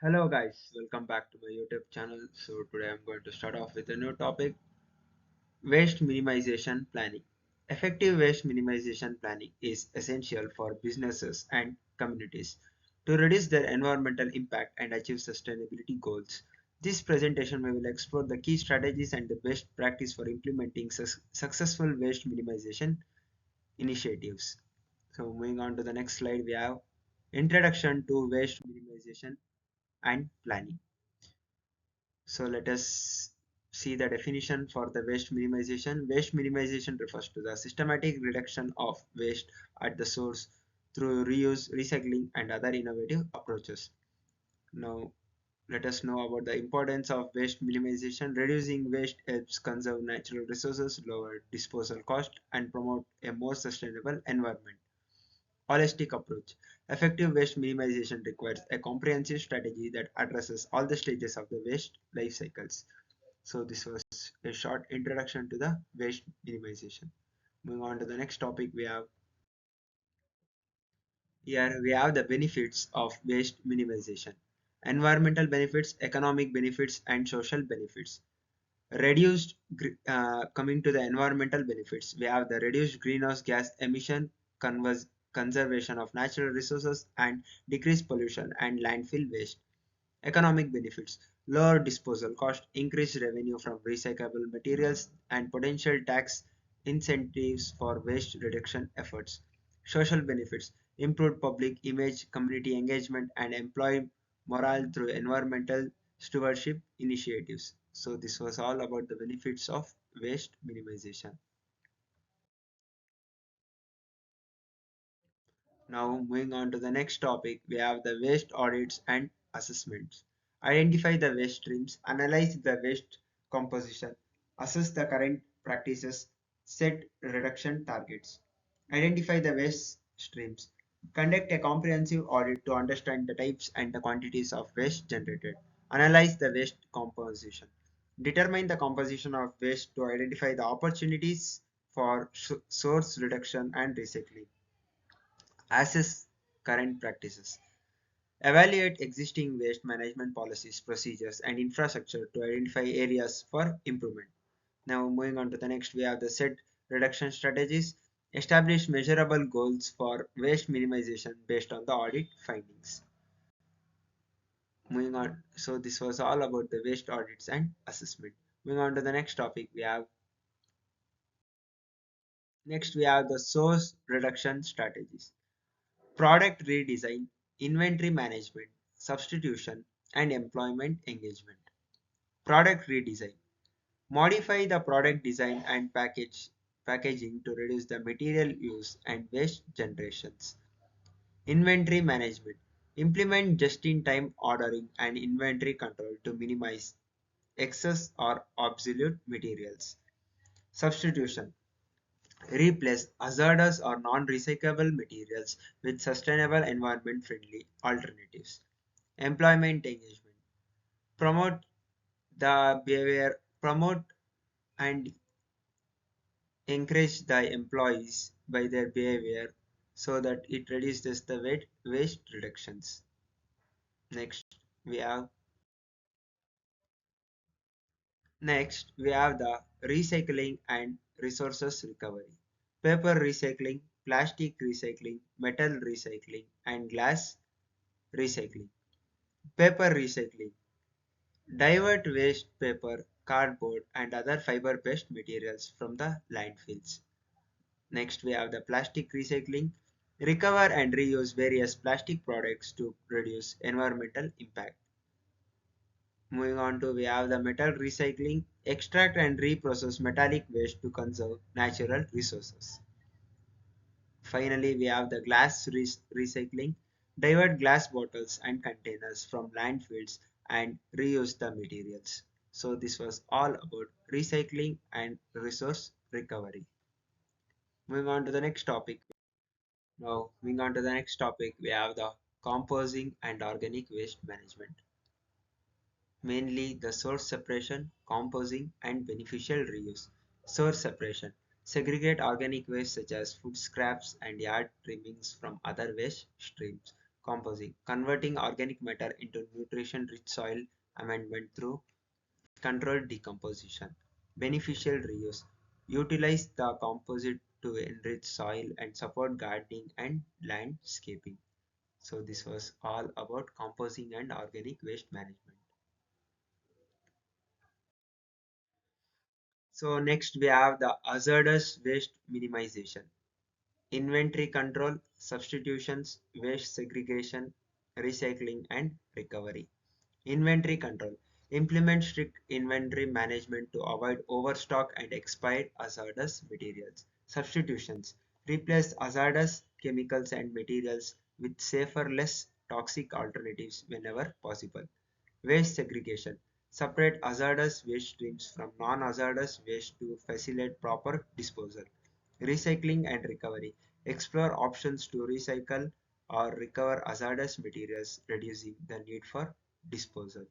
Hello guys, welcome back to my YouTube channel. So today I'm going to start off with a new topic, waste minimization planning. Effective waste minimization planning is essential for businesses and communities to reduce their environmental impact and achieve sustainability goals. This presentation we will explore the key strategies and the best practice for implementing successful waste minimization initiatives. So moving on to the next slide, we have introduction to waste minimization and planning. So let us see the definition for the waste minimization. Waste minimization refers to the systematic reduction of waste at the source through reuse, recycling, and other innovative approaches. Now, let us know about the importance of waste minimization. Reducing waste helps conserve natural resources, lower disposal cost, and promote a more sustainable environment. Holistic approach. Effective waste minimization requires a comprehensive strategy that addresses all the stages of the waste life cycles. So this was a short introduction to the waste minimization. Moving on to the next topic, we have the benefits of waste minimization. Environmental benefits, economic benefits, and social benefits. Coming to the environmental benefits, we have the reduced greenhouse gas emission, conservation of natural resources, and decreased pollution and landfill waste. Economic benefits: lower disposal cost, increased revenue from recyclable materials, and potential tax incentives for waste reduction efforts. Social benefits: improved public image, community engagement, and employee morale through environmental stewardship initiatives. So this was all about the benefits of waste minimization. Now moving on to the next topic, we have the waste audits and assessments. Identify the waste streams, analyze the waste composition, assess the current practices, set reduction targets. Identify the waste streams. Conduct a comprehensive audit to understand the types and the quantities of waste generated. Analyze the waste composition. Determine the composition of waste to identify the opportunities for source reduction and recycling. Assess current practices. Evaluate existing waste management policies, procedures, and infrastructure to identify areas for improvement. Now, moving on to the next, we have the set reduction strategies. Establish measurable goals for waste minimization based on the audit findings. Moving on, so this was all about the waste audits and assessment. Moving on to the next topic, we have the source reduction strategies. Product redesign, inventory management, substitution, and employment engagement. Product redesign. Modify the product design and packaging to reduce the material use and waste generations. Inventory management. Implement just-in-time ordering and inventory control to minimize excess or obsolete materials. Substitution. Replace hazardous or non-recyclable materials with sustainable environment-friendly alternatives. Employment engagement. Promote promote and encourage the employees by their behavior so that it reduces the waste reductions. Next, we have the recycling and resources recovery. Paper recycling, plastic recycling, metal recycling, and glass recycling. Paper recycling. Divert waste paper, cardboard, and other fiber-based materials from the landfills. Next, we have the plastic recycling. Recover and reuse various plastic products to reduce environmental impact. Moving on to, we have the metal recycling. Extract and reprocess metallic waste to conserve natural resources. Finally, we have the glass recycling. Divert glass bottles and containers from landfills and reuse the materials. So this was all about recycling and resource recovery. Moving on to the next topic. Now, moving on to the next topic, we have the composing and organic waste management. Mainly the source separation, composing, and beneficial reuse. Source separation. Segregate organic waste such as food scraps and yard trimmings from other waste streams. Composing, converting organic matter into nutrition-rich soil amendment through controlled decomposition. Beneficial reuse, utilize the composite to enrich soil and support gardening and landscaping. So this was all about composting and organic waste management. So next we have the hazardous waste minimization. Inventory control, substitutions, waste segregation, recycling and recovery. Inventory control. Implement strict inventory management to avoid overstock and expired hazardous materials. Substitutions. Replace hazardous chemicals and materials with safer, less toxic alternatives whenever possible. Waste segregation. Separate hazardous waste streams from non-hazardous waste to facilitate proper disposal. Recycling and recovery. Explore options to recycle or recover hazardous materials, reducing the need for disposal.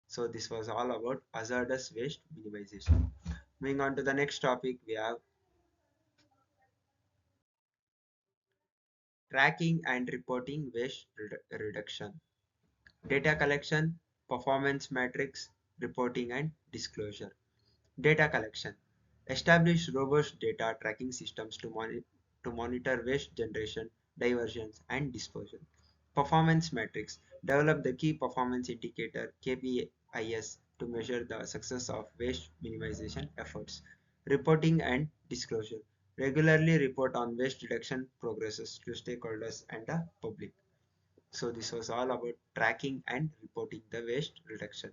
So this was all about hazardous waste minimization. Moving on to the next topic, we have tracking and reporting waste reduction. Data collection, performance metrics, reporting and disclosure. Data collection. Establish robust data tracking systems to monitor waste generation, diversions, and disposal. Performance metrics. Develop the key performance indicator KPIs to measure the success of waste minimization efforts. Reporting and disclosure. Regularly report on waste reduction progresses to stakeholders and the public. So this was all about tracking and reporting the waste reduction.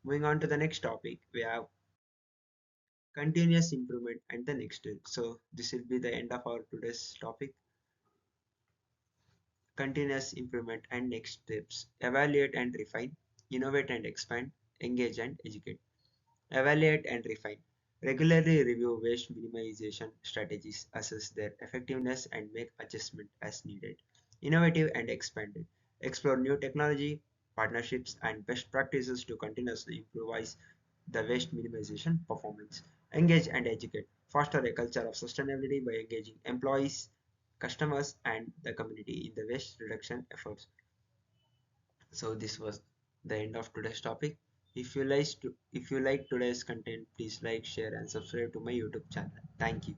Moving on to the next topic, we have continuous improvement and the next step. So this will be the end of our today's topic. Continuous improvement and next steps. Evaluate and refine, innovate and expand, engage and educate. Evaluate and refine. Regularly review waste minimization strategies, assess their effectiveness, and make adjustment as needed. Innovative and expanded. Explore new technology, partnerships, and best practices to continuously improve the waste minimization performance. Engage and educate. Foster a culture of sustainability by engaging employees, customers, and the community in the waste reduction efforts. So this was the end of today's topic. If you like today's content, please like, share, and subscribe to my YouTube channel. Thank you.